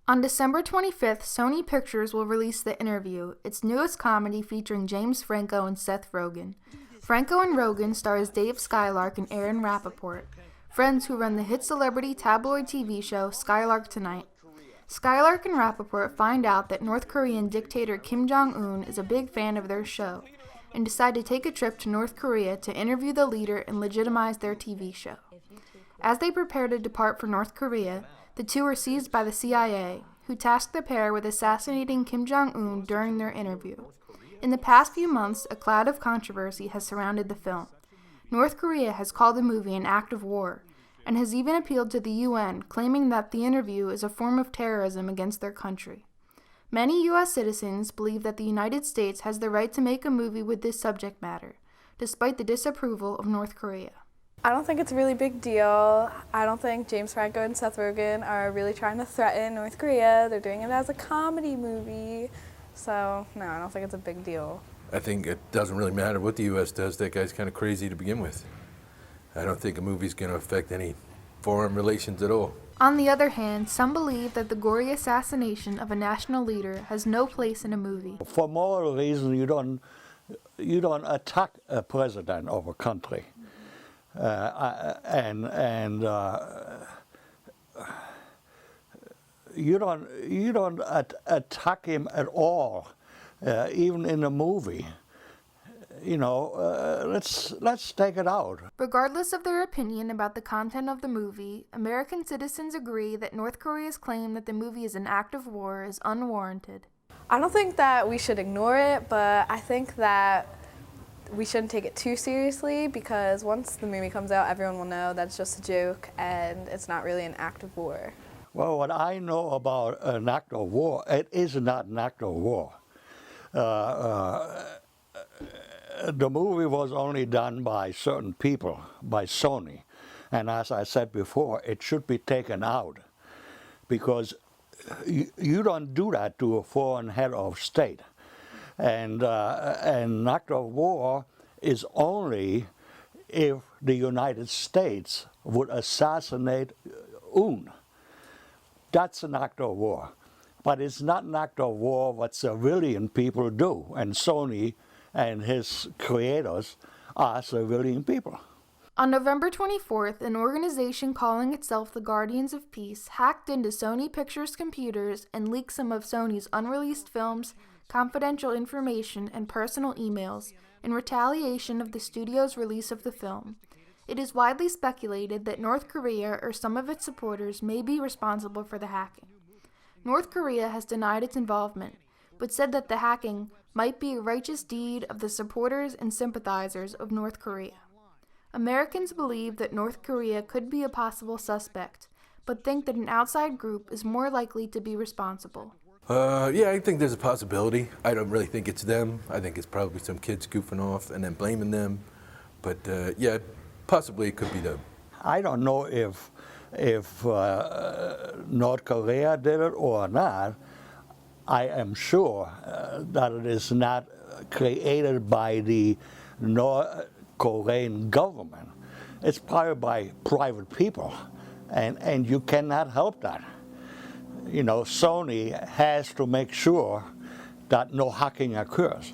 On December 25th, Sony Pictures will release The Interview, its newest comedy featuring James Franco and Seth Rogen. Franco and Rogen star as Dave Skylark and Aaron Rappaport, friends who run the hit celebrity tabloid TV show Skylark Tonight. Skylark and Rappaport find out that North Korean dictator Kim Jong-un is a big fan of their show, and decide to take a trip to North Korea to interview the leader and legitimize their TV show. As they prepare to depart for North Korea, the two are seized by the CIA, who tasked the pair with assassinating Kim Jong-un during their interview. In the past few months, a cloud of controversy has surrounded the film. North Korea has called the movie an act of war, and has even appealed to the UN, claiming that The Interview is a form of terrorism against their country. Many U.S. citizens believe that the United States has the right to make a movie with this subject matter, despite the disapproval of North Korea. I don't think it's a really big deal. I don't think James Franco and Seth Rogen are really trying to threaten North Korea. They're doing it as a comedy movie. So, no, I don't think it's a big deal. I think it doesn't really matter what the U.S. does. That guy's kind of crazy to begin with. I don't think a movie's going to affect any foreign relations at all. On the other hand, some believe that the gory assassination of a national leader has no place in a movie. For moral reasons, you don't attack a president of a country. You don't attack him at all, even in a movie. Let's take it out. Regardless of their opinion about the content of the movie, American citizens agree that North Korea's claim that the movie is an act of war is unwarranted. I don't think that we should ignore it, but I think that we shouldn't take it too seriously, because once the movie comes out, everyone will know that's just a joke and it's not really an act of war. Well, what I know about an act of war, it is not an act of war. The movie was only done by certain people, by Sony. And as I said before, it should be taken out, because you don't do that to a foreign head of state. And an act of war is only if the United States would assassinate Un. That's an act of war. But it's not an act of war what civilian people do. And Sony and his creators are civilian people. On November 24th, an organization calling itself the Guardians of Peace hacked into Sony Pictures computers and leaked some of Sony's unreleased films, confidential information, and personal emails in retaliation of the studio's release of the film. It is widely speculated that North Korea or some of its supporters may be responsible for the hacking. North Korea has denied its involvement, but said that the hacking might be a righteous deed of the supporters and sympathizers of North Korea. Americans believe that North Korea could be a possible suspect, but think that an outside group is more likely to be responsible. Yeah, I think there's a possibility. I don't really think it's them. I think it's probably some kids goofing off and then blaming them. But yeah, possibly it could be them. I don't know if North Korea did it or not. I am sure that it is not created by the North Korean government. It's probably by private people, and you cannot help that. Sony has to make sure that no hacking occurs.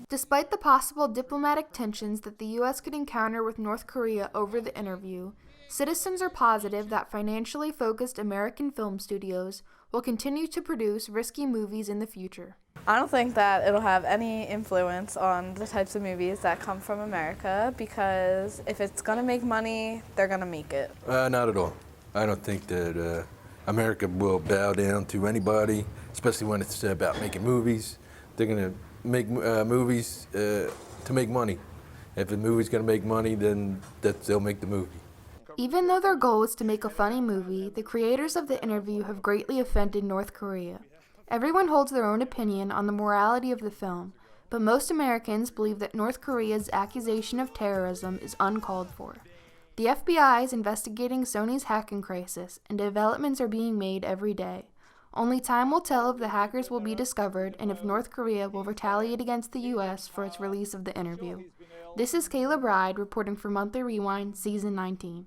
Despite the possible diplomatic tensions that the U.S. could encounter with North Korea over The Interview, citizens are positive that financially focused American film studios will continue to produce risky movies in the future. I don't think that it'll have any influence on the types of movies that come from America, because if it's going to make money, they're going to make it. Not at all. I don't think that America will bow down to anybody, especially when it's about making movies. They're going to make movies to make money. If the movie's going to make money, then they'll make the movie. Even though their goal is to make a funny movie, the creators of The Interview have greatly offended North Korea. Everyone holds their own opinion on the morality of the film, but most Americans believe that North Korea's accusation of terrorism is uncalled for. The FBI is investigating Sony's hacking crisis, and developments are being made every day. Only time will tell if the hackers will be discovered and if North Korea will retaliate against the U.S. for its release of The Interview. This is Kayla reporting for Monthly Rewind, Season 19.